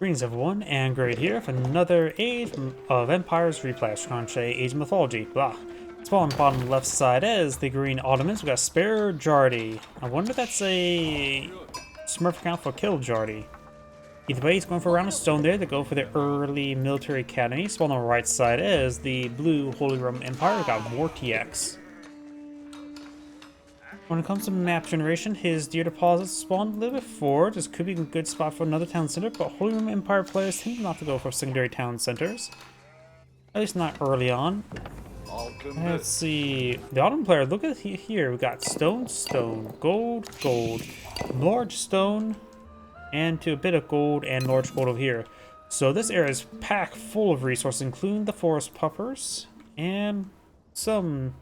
Greetings everyone, and Great here for another Age of Empires replay of Age of Mythology. Blah. Spawn bottom left side is the green Ottomans. We got sparejardi. I wonder if that's a Smurf account for kill Jardi. Either way, he's going for a round of stone there to go for the early military academy. Spawn on the right side is the blue Holy Roman Empire. We got VortiX. When it comes to map generation, his deer deposits spawned a little bit forward. This could be a good spot for another town center, but Holy Roman Empire players tend not to go for secondary town centers. At least not early on. Let's see. The Ottoman player, look at here. We got stone, stone, gold, gold, large stone, and to a bit of gold and large gold over here. So this area is packed full of resources, including the forest puffers and some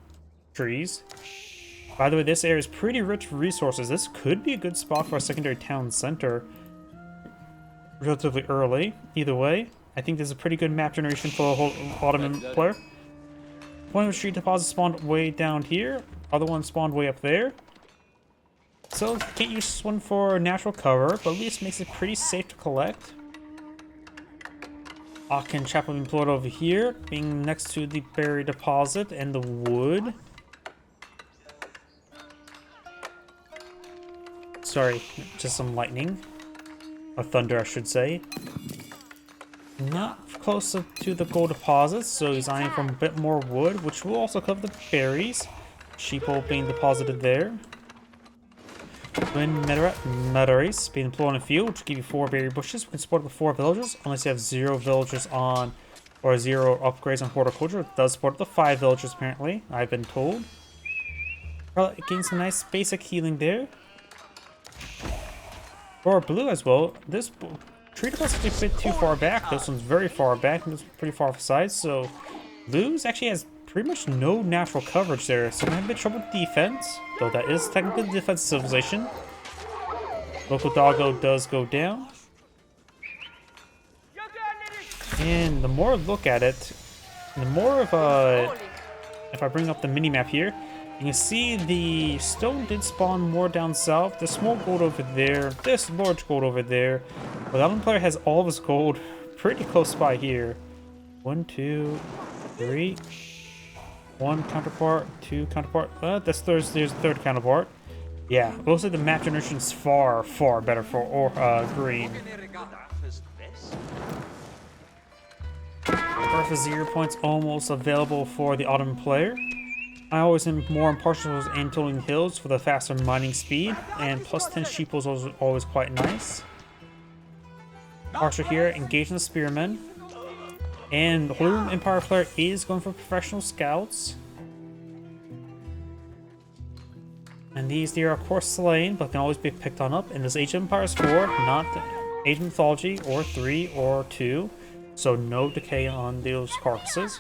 trees. By the way, this area is pretty rich with resources. This could be a good spot for a secondary town center relatively early. Either way, I think this is a pretty good map generation for a whole Ottoman player. One of the street deposits spawned way down here. Other one spawned way up there. So can't use this one for natural cover, but at least makes it pretty safe to collect. Aachen Chapel employed over here, being next to the berry deposit and the wood. Sorry, just some lightning. Or thunder, I should say. Not close to the gold deposits, so he's eyeing for a bit more wood, which will also cover the berries. Sheeple being deposited there. Twin meteorites being employed in a field, which will give you 4 berry bushes. We can support the 4 villagers, unless you have 0 villagers on, or 0 upgrades on horticulture. It does support the 5 villagers, apparently, I've been told. Well, getting some nice basic healing there. For blue as well, this tree deposit is a bit too far back. This one's very far back, and this one's pretty far off the side, so blues actually has pretty much no natural coverage there, so I'm having a bit of trouble with defense, though that is technically the defense civilization. Local doggo does go down. And the more I look at it, the more of a... If I bring up the mini-map here, you can see the stone did spawn more down south. There's small gold over there. There's large gold over there. But the other player has all of his gold pretty close by here. 1, 2, 3. 1 counterpart, 2 counterpart. There's a third counterpart. Yeah, looks like the map generation is far, far better for green. Earth 0 points almost available for the Ottoman player. I always am more impartial to Anatolian Hills for the faster mining speed, and plus 10 sheeples is always quite nice. Archer here, engaging the spearmen. And the Holy Roman Empire player is going for professional scouts. And these are of course slain, but can always be picked on up. And this Age of Empires 4, not Age of Mythology, or 3, or 2. So no decay on those carcasses.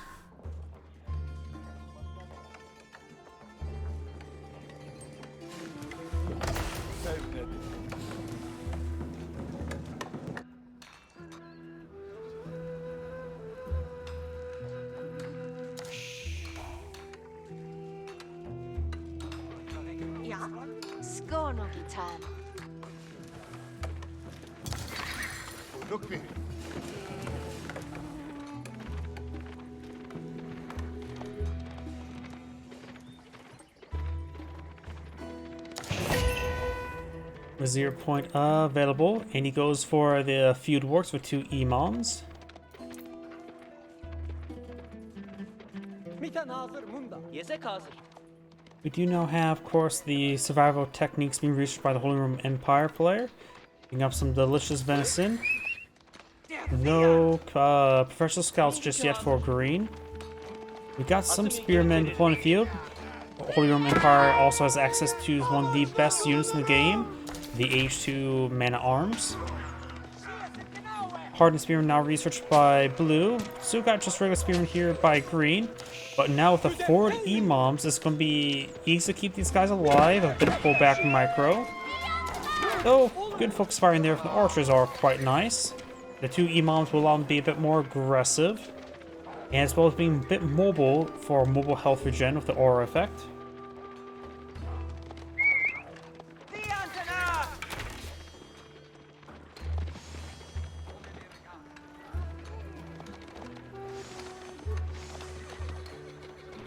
Look me. A 0 point available, and he goes for the feud works with 2 imams. We do now have, of course, the survival techniques being researched by the Holy Roman Empire player. Picking up some delicious venison. No professional scouts just yet for green. We got some spearmen deployed in the field. Holy Roman Empire also has access to one of the best units in the game, the H2 man-at-arms. Hardened spearmen now researched by blue. Still got just regular spearmen here by green. But now with the forward imams, it's going to be easy to keep these guys alive. A bit of pullback micro. Though, good focus firing there from the archers are quite nice. The 2 imams will allow them to be a bit more aggressive. And as well as being a bit mobile for mobile health regen with the aura effect.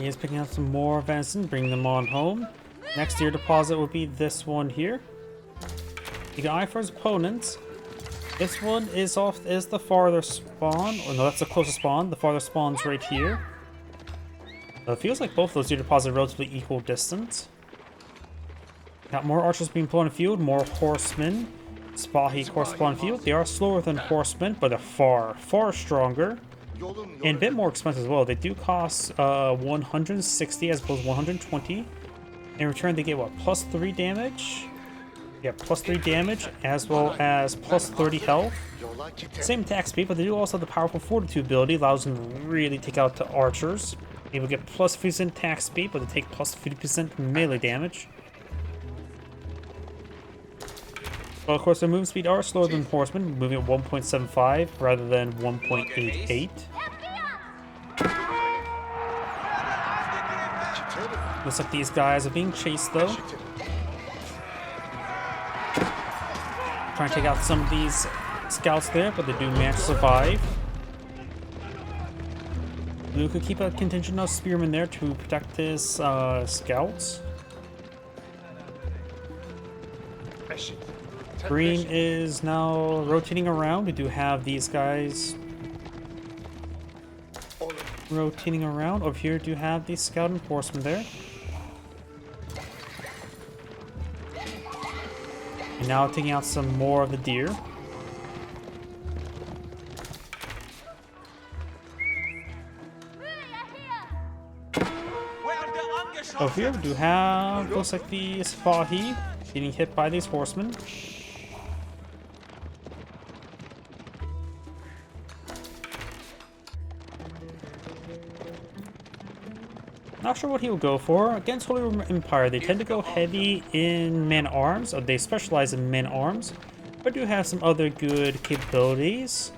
He is picking up some more venison, bringing them on home. Next tier deposit will be this one here. You can eye for his opponents. This one is the farther spawn. Oh no, that's the closest spawn. The farther spawn's right here. It feels like both of those tier deposits are relatively equal distance. Got more archers being put on the field, more horsemen. Spahi course spawn field. They are slower than horsemen, but they're far, far stronger. And a bit more expensive as well. They do cost 160 as opposed to 120. In return, they get what, plus 3 damage? Yeah, plus 3 damage as well as plus 30 health. Same attack speed, but they do also have the powerful fortitude ability, allows them to really take out the archers. They will get plus 50% attack speed, but they take plus 50% melee damage. Well, of course, their movement speed are slower than horsemen, moving at 1.75 rather than 1.88. Looks like these guys are being chased, though. Trying to take out some of these scouts there, but they do manage to survive. Blue could keep a contingent of spearmen there to protect his scouts. Green is now rotating around. We do have these guys rotating around. Over here, do have these scout and horsemen there. And now taking out some more of the deer. Over here, we do have, looks like the Spahi getting hit by these horsemen. Not sure what he will go for. Against Holy Roman Empire, they tend to go heavy in man-arms. They specialize in man-arms, but do have some other good capabilities.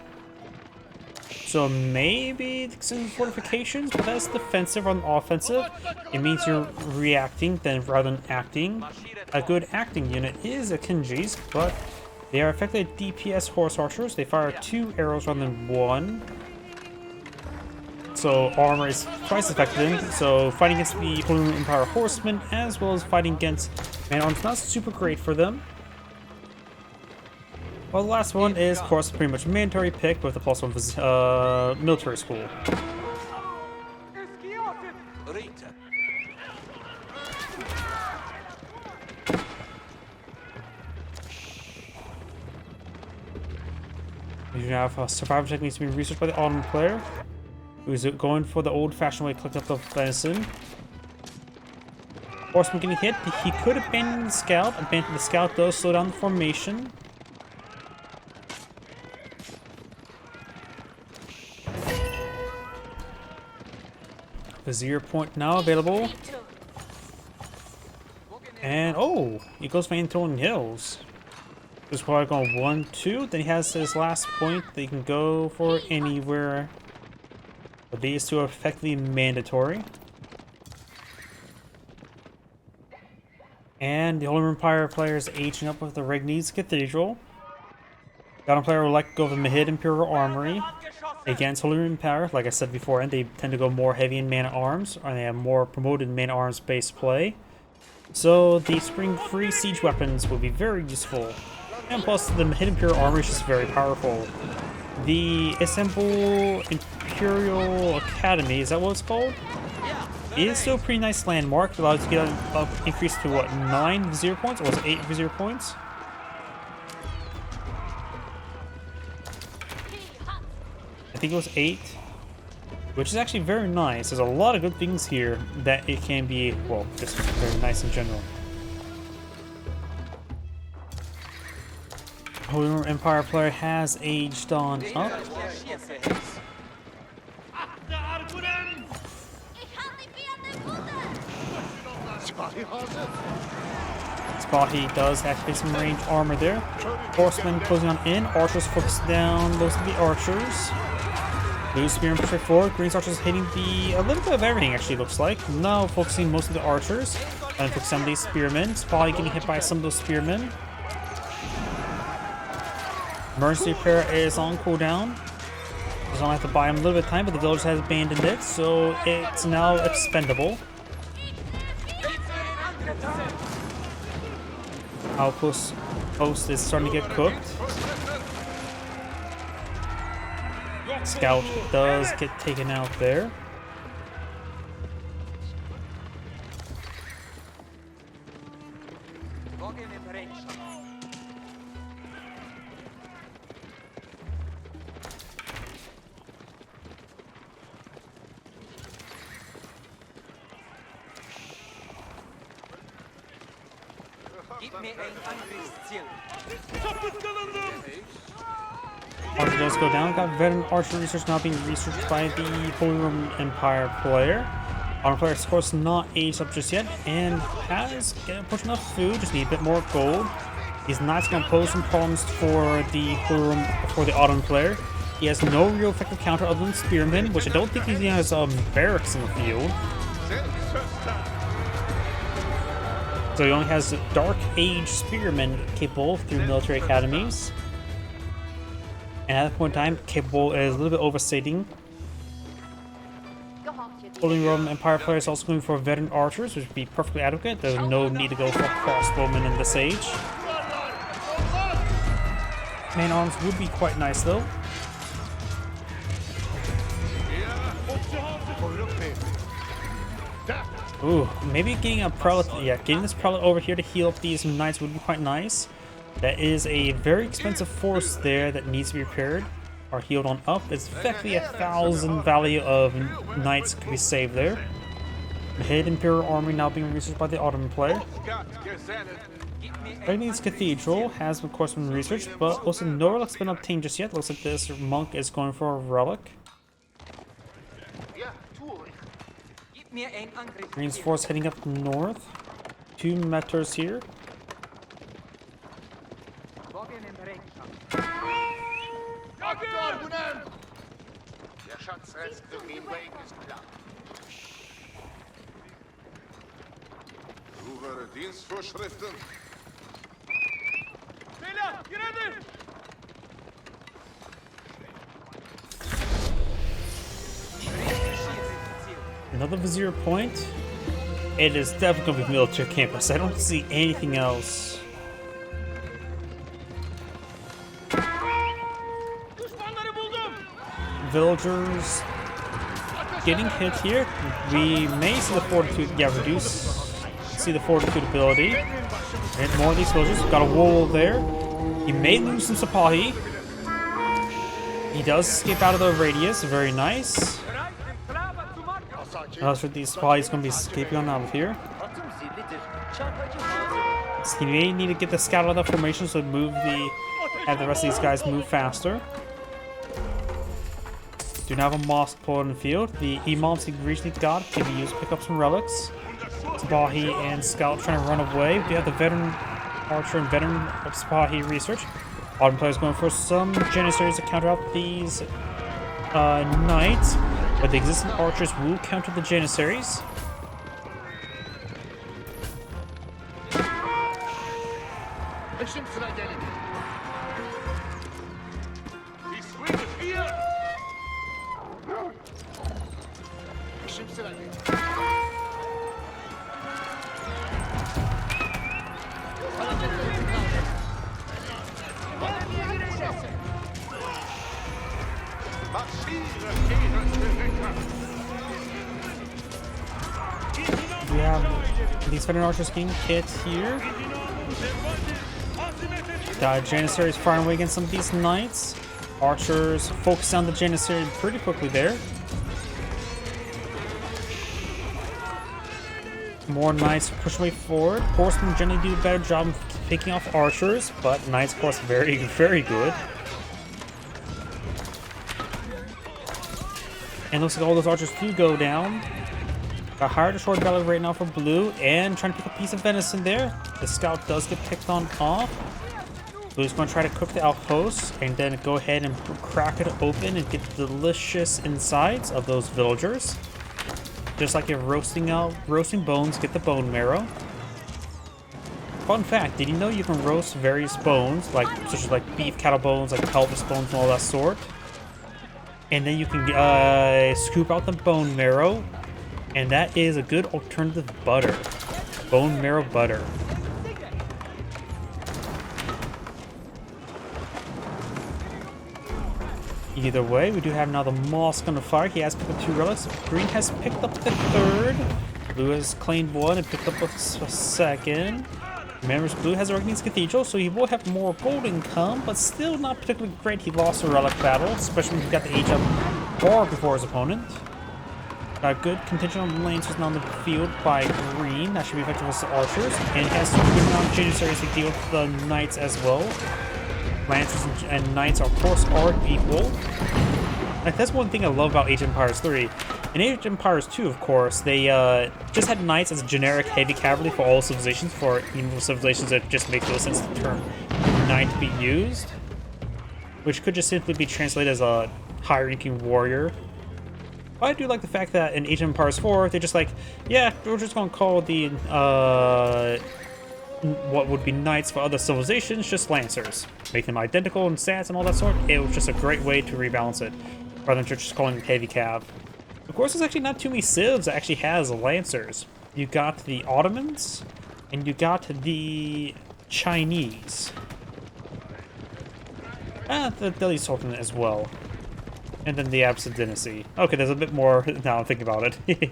So maybe some fortifications, but that's defensive on offensive. It means you're reacting then rather than acting. A good acting unit is a Kinji's, but they are effectively DPS horse archers. They fire 2 arrows rather than 1. So armor is twice effective. So fighting against the Holy Roman Empire horsemen as well as fighting against man-arms, not super great for them. Well, the last one is, of course, pretty much mandatory pick with the +1 military school. You have survival techniques being researched by the Ottoman player, who's going for the old-fashioned way to collect up the venison. Horseman getting hit. He could abandon the scout. Abandon the scout does slow down the formation. Vizier point now available. And oh, he goes for Antonin Hills. He's probably going 1-2. Then he has his last point that he can go for anywhere. But these two are effectively mandatory. And the Holy Roman Empire player is aging up with the Regni's Cathedral. The Ottoman player would like to go for the Mahid Imperial Armory. Against Holy Roman Empire, like I said before, and they tend to go more heavy in man-at-arms, or they have more promoted man-at-arms based play. So the spring-free siege weapons will be very useful. And plus, the Hidden Imperial Armory is just very powerful. The Istanbul Imperial Academy, is that what it's called? It is still a pretty nice landmark. It allows you to get an increase to what, 9 Vizier points, or was it 8 Vizier points? I think it was 8, which is actually very nice. There's a lot of good things here that it can be, well, just very nice in general. Holy Roman Empire player has aged on up. Spahi does activate some range armor there. Horsemen closing on in. Archers focus down those of the archers. Blue spearmen push forward. Green's archers hitting a little bit of everything, actually, looks like. Now focusing most of the archers. And focus on these spearmen. Spahi getting hit by some of those spearmen. Emergency repair is on cooldown. Just gonna have to buy him a little bit of time, but the village has abandoned it, so it's now expendable. Outpost is starting to get cooked. Scout does get taken out there. Archer does go down. Got veteran archer research now being researched by the Holy Roman Empire player. Our player, of course, not aged up just yet and has pushed enough food. Just need a bit more gold. He's not going to pose some problems for the Ottoman player. He has no real effective counter other than spearmen, which I don't think he has barracks in the field. So he only has Dark Age spearmen capable through military academies. And at that point in time, capable is a little bit overstating. Holy Roman Empire player is also going for veteran archers, which would be perfectly adequate. There's no need to go for crossbowmen in this age. Man arms would be quite nice though. Ooh, maybe getting a prelate, getting this prelate over here to heal up these knights would be quite nice. That is a very expensive force there that needs to be repaired or healed on up. It's effectively 1,000 value of knights could be saved there. The head Imperial army now being researched by the Ottoman player. Ragna's Cathedral has of course been researched, but also no relic's been obtained just yet. Looks like this monk is going for a relic. Green's force heading up north. 2 meters here. Another Vizier point. It is definitely going to be military campus. I don't see anything else. Villagers getting hit here. We may see the fortitude, see the fortitude ability. And more of these villagers. Got a wall there. He may lose some Sipahi. He does escape out of the radius. Very nice. That's what these Sipahi's going to be escaping on out of here. So he may need to get the scout out of the formation so have the rest of these guys move faster. Do not have a mosque pull in the field. The imams he recently got can be used to pick up some relics. Sipahi and scout trying to run away. We have the veteran archer and veteran of Sipahi research. Ottoman players going for some janissaries to counter out these knights, but the existing archers will counter the janissaries. We have these veteran archers getting hit here. The janissaries firing away against some of these knights. Archers focus on the janissary pretty quickly there. More knights push way forward. Horsemen generally do a better job of picking off archers, but knights, of course, very, very good. And looks like all those archers do go down. Got hired a short belly right now for blue, and trying to pick a piece of venison there. The scout does get picked on off. Blue's going to try to cook the outposts, and then go ahead and crack it open and get the delicious insides of those villagers. Just like you're roasting bones, get the bone marrow. Fun fact, did you know you can roast various bones, such as beef cattle bones, like pelvis bones and all that sort? And then you can scoop out the bone marrow, and that is a good alternative butter. Bone marrow butter. Either way, we do have now the Mosque on the fire. He has picked up 2 relics. Green has picked up the 3rd. Blue has claimed 1 and picked up a 2nd. Remember, Blue has Argent's Cathedral, so he will have more gold income, but still not particularly great. He lost a relic battle, especially when he got the age up far before his opponent. Got a good contingent on Lancers now on the field by Green. That should be effective with the Archers. And has some good amount of Janissaries to deal with the Knights as well. Lancers and Knights, of course, are equal. Like, that's one thing I love about Age of Empires 3. In Age of Empires 2, of course, they just had Knights as a generic heavy cavalry for all civilizations, for even civilizations that just make no sense the term Knight to be used. Which could just simply be translated as a high-ranking warrior. But I do like the fact that in Age of Empires 4, they're just like, yeah, we're just going to call the, what would be Knights for other civilizations, just Lancers. Make them identical in stats and all that sort. It was just a great way to rebalance it, rather than just calling them heavy cav. Of course, there's actually not too many civs that actually has Lancers. You got the Ottomans, and you got the Chinese. The Delhi Sultanate as well. And then the Abbasid Dynasty. Okay, there's a bit more now I'm thinking about it. We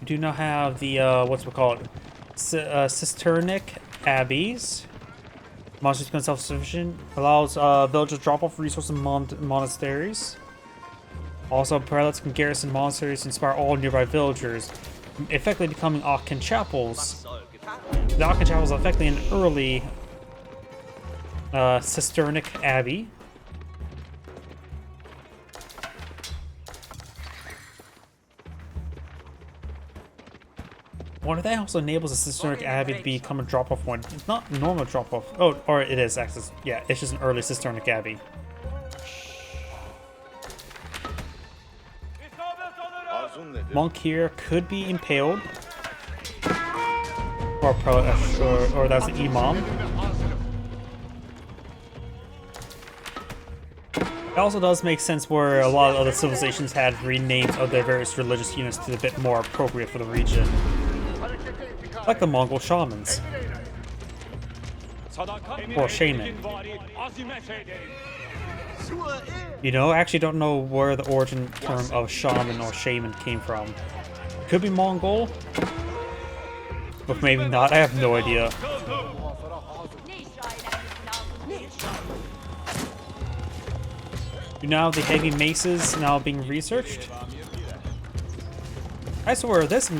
do now have the, what's we call it? Cisternic Abbeys. Monsters become self-sufficient. Allows villagers to drop off resources in monasteries. Also, prelates can garrison monasteries to inspire all nearby villagers, effectively becoming Aachen chapels. The Aachen chapels are effectively an early Cisternic Abbey. What that also enables a Cisternic Abbey to become a drop-off one. It's not a normal drop-off. Oh, or it is access. Yeah, it's just an early Cisternic Abbey. Monk here could be impaled. Or that's the Imam. It also does make sense where a lot of other civilizations had renamed of their various religious units to a bit more appropriate for the region. Like the Mongol shamans. Or shaman. You know, I actually don't know where the origin term of shaman or shaman came from. Could be Mongol, but maybe not. I have no idea. Now the heavy maces now being researched. I swear this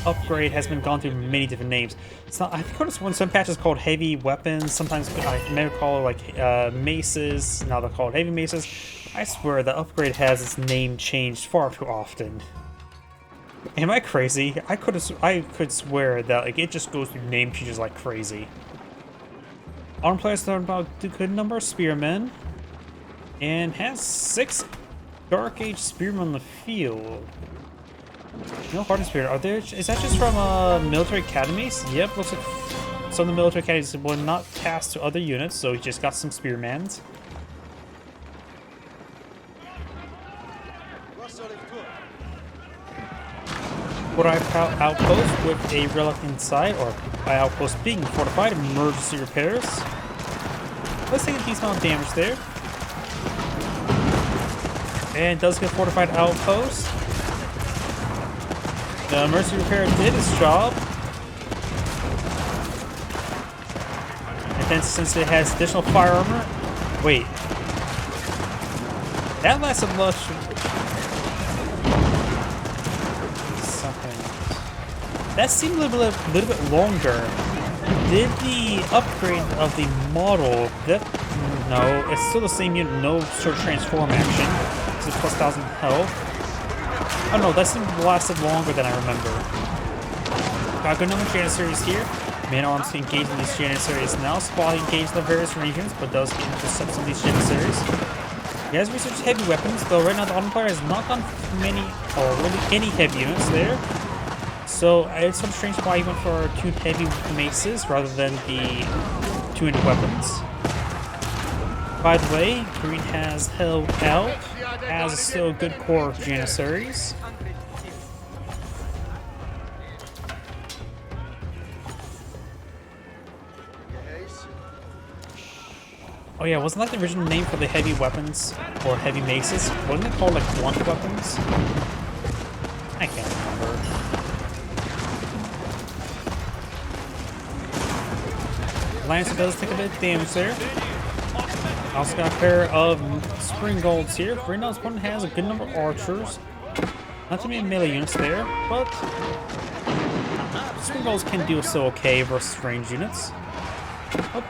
upgrade has been gone through many different names. It's not. I think it's one some patches called heavy weapons. Sometimes I may call it like maces. Now they're called heavy maces. I swear the upgrade has its name changed far too often. Am I crazy? I could swear that like it just goes through name changes like crazy. Armed players learn about a good number of spearmen, and has 6 Dark Age spearmen on the field. No hardened spear. Are there? Is that just from military academies? Yep, looks like some of the military academies were not passed to other units, so he just got some spearmans. Fortified outpost with a relic inside, or by outpost being fortified, emergency repairs. Let's take a decent amount of damage there. And does get fortified outpost. The emergency repair did its job. And then since it has additional fire armor, wait. That lasted much. That seemed a little bit longer. Did the upgrade of the model? No, it's still the same unit. No sort of transform action. It's a plus 1,000 health. Oh no, that seemed lasted longer than I remember. Got a good number of Janissaries here. Man arms to engage in these Janissaries now. Spot engage the various regions, but does intercept some of these Janissaries. He has researched heavy weapons, though right now the Ottoman player has not gone many, or really any heavy units there. So it's sort of strange why he went for 2 heavy maces rather than the two-handed weapons. By the way, green has held out as still a good core of Janissaries. Oh yeah, wasn't that the original name for the heavy weapons or heavy maces? Wasn't it called like blunt weapons? I can't remember. Lancer does take a bit of damage there. Also got a pair of spring golds here. Right now, this opponent has a good number of archers. Not too many melee units there, but spring golds can do so okay versus range units. Oh,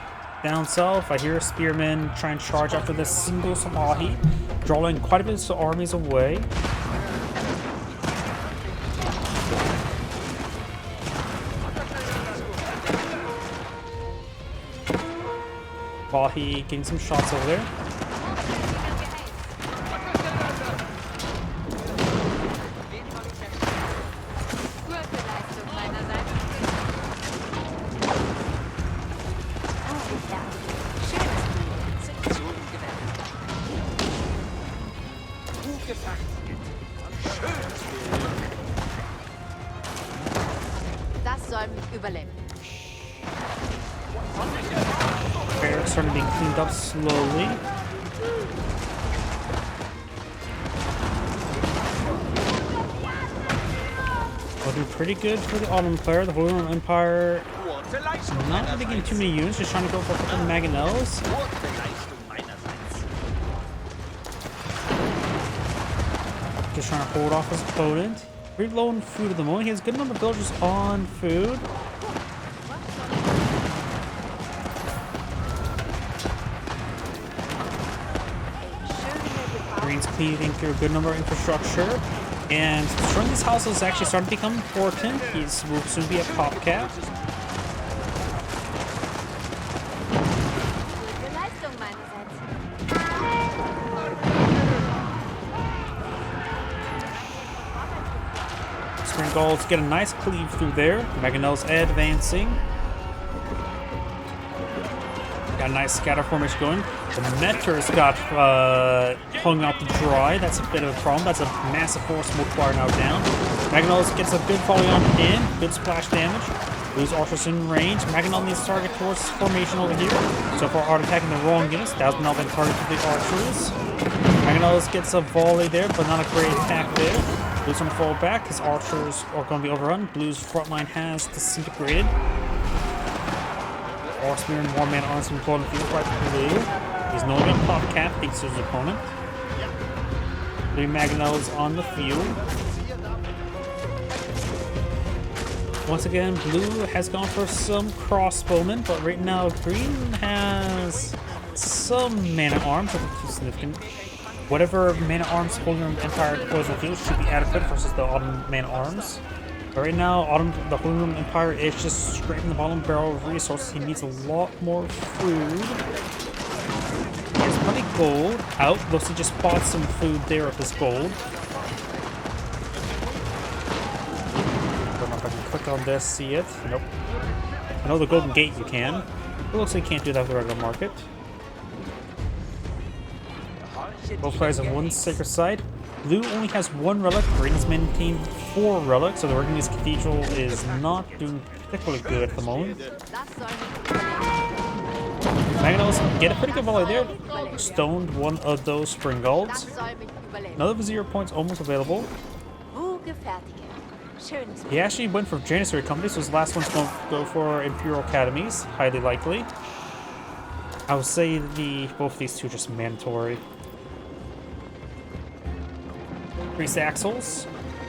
down south, I hear spearmen try and charge after this single Samahi, drawing quite a bit of armies away. Bahi getting some shots over there. Das soll überleben. Barracks starting being cleaned up slowly. Looking pretty good for the Ottoman player. The Holy Roman Empire not really getting too many units, just trying to go for a couple of Mangonels. Just trying to hold off his opponent. Pretty low on food at the moment. He has a good number of villagers on food. Green's cleaving through a good number of infrastructure. And destroying these houses is actually starting to become important. He will soon be a pop cap. Spring Golds get a nice cleave through there. Mangonels advancing. Got a nice scatter formation going. The Metters got hung out to dry. That's a bit of a problem. That's a massive force multiplier now down. Mangonels gets a good volley on in. Good splash damage. Lose archers in range. Mangonel needs to target towards formation over here. So far, art attacking the wrong units. That has now been targeted to the archers. Mangonels gets a volley there, but not a great attack there. Blue's gonna fall back. His archers are gonna be overrun. Blue's front line has disintegrated. Spear and one man arms from Golden Field right to Blue. He's no longer pop cap thanks to his opponent. 3 Mangonels on the field. Once again, Blue has gone for some crossbowmen, but right now Green has some man-at-arms, nothing too significant. Whatever man-at-arms Holy Roman Empire deploys on the field should be adequate versus the Ottoman man-at-arms. But right now, the Holy Roman Empire is just scraping the bottom barrel of resources. He needs a lot more food. He has plenty of gold out. Looks like he just bought some food there with his gold. I don't know if I can click on this, see it. Nope. I know the Golden Gate you can. It looks like you can't do that with the regular market. Both players have one sacred site. Blue only has 1 relic. Green has maintained 4 relics, so the Regnus Cathedral is not doing particularly good at the moment. Mangonels get a pretty good volley there. Stoned one of those Spring Golds. Another Vizier point's almost available. He actually went for Janissary Company, so his last one's going to go for Imperial Academies. Highly likely. I would say both of these two are just mandatory. Increased axles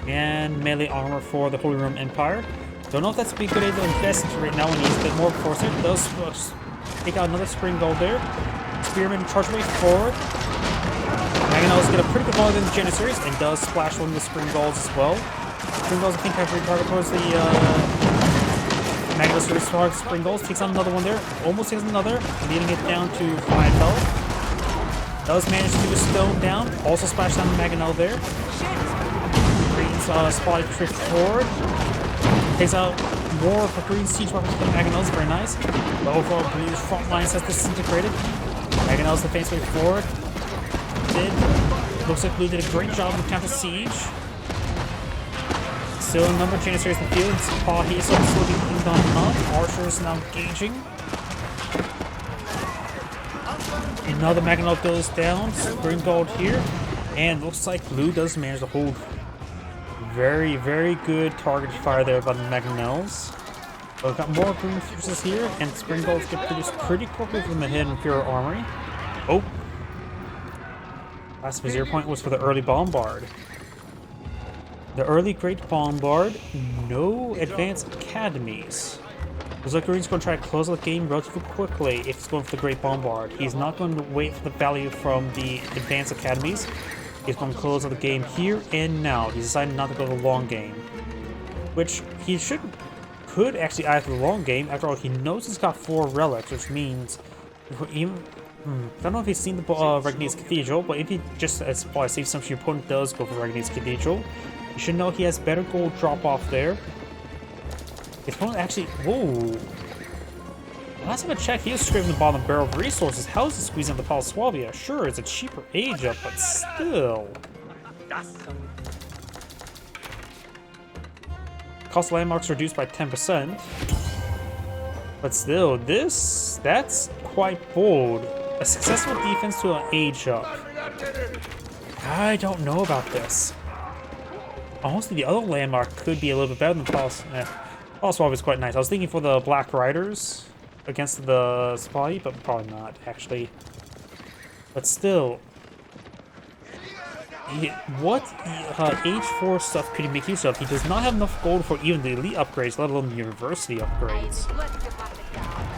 and melee armor for the Holy Roman Empire. Don't know if that's a good idea to invest right now when he needs a bit more force. It does take out another Spring Gold there. Spearman charge way forward. Mangonels get a pretty good volley in the Janissaries and does splash one of the Spring Golds as well. Spring Golds I think have target towards the Mangonels Spring Golds. Takes out another one there. Almost takes another, leading it down to 5 health. Does manage to stone down. Also splash down the Mangonel there. Green's spotted drift forward. Takes out more of the green siege weapons for the Mangonels, very nice. But overall, Blue's front lines has disintegrated. Mangonels defense way forward. Looks like Blue did a great job with counter siege. Still a number of Janissaries in the field. Spahi is slowly being done up. Archers now engaging. Another Mangonel goes down. Green gold here. And looks like Blue does manage to hold very, very good target fire there by the Mangonels. We've got more green forces here, and Spring Golds get produced pretty quickly from the hidden Imperial Armory. Oh! Last Vizier point was for the early Bombard. The early Great Bombard, no advanced academies. Looks like Green's going to try to close out the game relatively quickly if he's going for the Great Bombard. He's not going to wait for the value from the advanced academies. He's going to close out the game here and now. He's decided not to go the long game. Which he could actually add for the long game. After all, he knows he's got 4 relics, which means even I don't know if he's seen the Regnese Cathedral, but if he just, as far as safe assumption your opponent does go for Regnese Cathedral, you should know he has better gold drop off there. His opponent actually, whoa. Last time I checked, he was scraping the bottom barrel of resources. How is he squeezing the Pal Swabia? Sure, it's a cheaper age up, but still. Cost of landmarks reduced by 10%. But still, that's quite bold. A successful defense to an age up. I don't know about this. Honestly, the other landmark could be a little bit better than Pulse. Pulse Swab is quite nice. I was thinking for the Black Riders against the Spy, but probably not, actually. But still, what age 4 stuff could he make use of? He does not have enough gold for even the elite upgrades, let alone the university upgrades.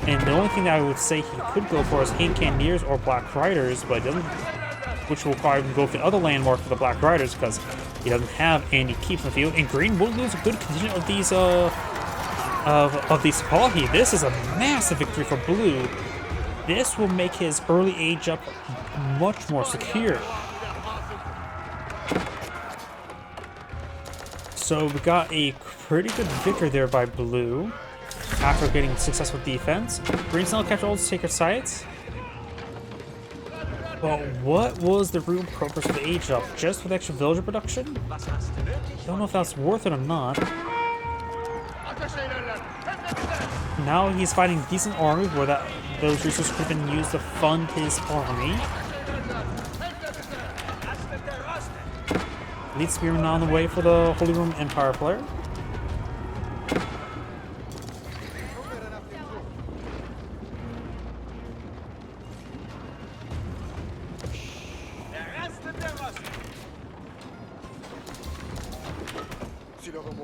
And the only thing that I would say he could go for is Hand Cannoneers or Black Riders, but it doesn't, which will require him to go for the other landmark for the Black Riders because he doesn't have any keeps in the field. And Green will lose a good contingent of these Spahi. This is a massive victory for Blue. This will make his early age up much more secure. So we got a pretty good victory there by Blue after getting successful defense. Green's now captured all the sacred sites. But what was the real purpose of the age up? Just for the extra villager production? Don't know if that's worth it or not. Now he's fighting a decent army where those resources could have been used to fund his army. Elite Spearman on the way for the Holy Roman Empire player.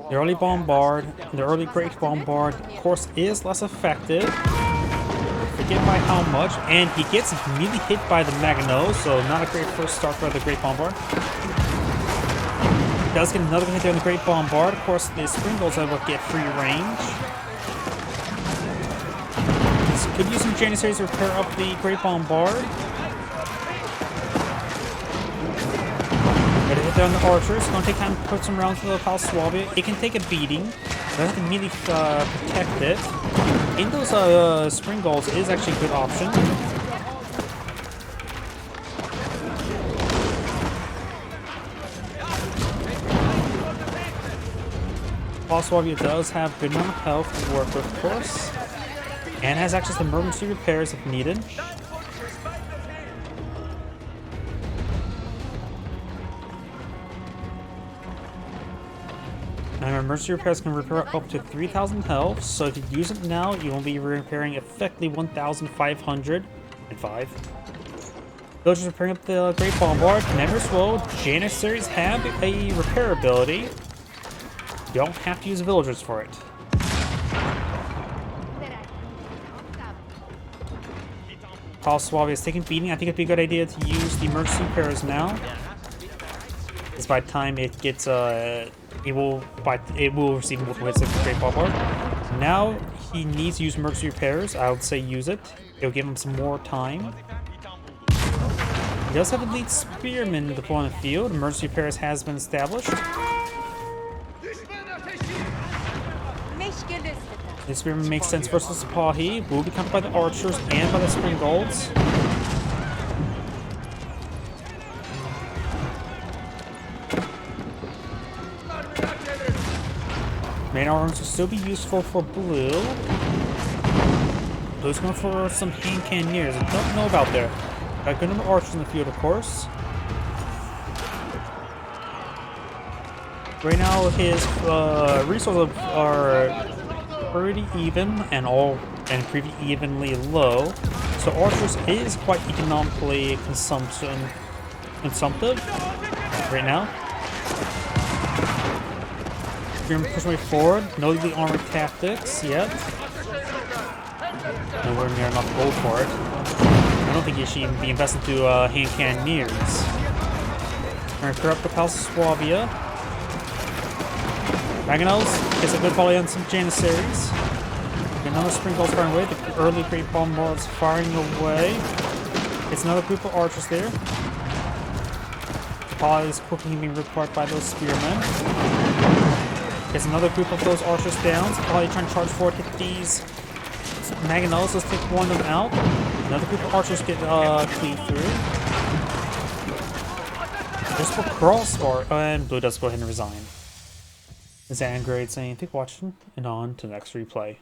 The early Bombard, the early Great Bombard, of course, is less effective. Forget by how much, and he gets immediately hit by the Magno, so not a great first start for the Great Bombard. He does get another hit there on the Great Bombard. Of course, the Spring Golds able to get free range. He could use some Janissaries to repair up the Great Bombard. Got a hit there on the Archers. It's going to take time to put some rounds to the Pal Swabia. It can take a beating. Doesn't have to immediately protect it. In those Spring Golds is actually a good option. Pal Swabia does have good amount of health to work with, of course, and has access to emergency repairs if needed. And emergency repairs can repair up to 3,000 health, so if you use it now, you will be repairing effectively 1,505. Villagers repairing up the Great Bombard. Never slow. Janissaries have a repair ability. You don't have to use villagers for it. Pal Swabia is taking beating. I think it'd be a good idea to use the emergency repairs now. Because by the time it gets it will receive multiple hits of the Great Bombard. Now he needs to use emergency repairs. I would say use it. It'll give him some more time. He does have a lead spearman deployed on the field. Emergency repairs has been established. Nicht gelüstet. This spearman makes sense versus Pahi. Will be countered by the archers and by the spring golds. Main arms will still be useful for blue. Blue's going for some hand cannoneers. I don't know about there. Got a good number of archers in the field, of course. Right now, his resources are pretty even and pretty evenly low. So archers is quite economically consumptive right now. You're pushing way forward. No the armored tactics yet. Nowhere near enough gold for it. I don't think you should even be invested into hand cannoneers. We're gonna clear up the Palace of Swabia. Mangonels gets a good volley on some Janissaries. Another spring golds firing away. The early great bomb lords firing away. It's another group of archers there. Paw is quickly being required by those spearmen. Gets another group of those archers down. So probably trying to charge forward, hit these Mangonels. Let's take one of them out. Another group of archers get cleaved through. Just for crossbar, and blue does go ahead and resign. This is Angrade saying, thank you for watching, and on to the next replay.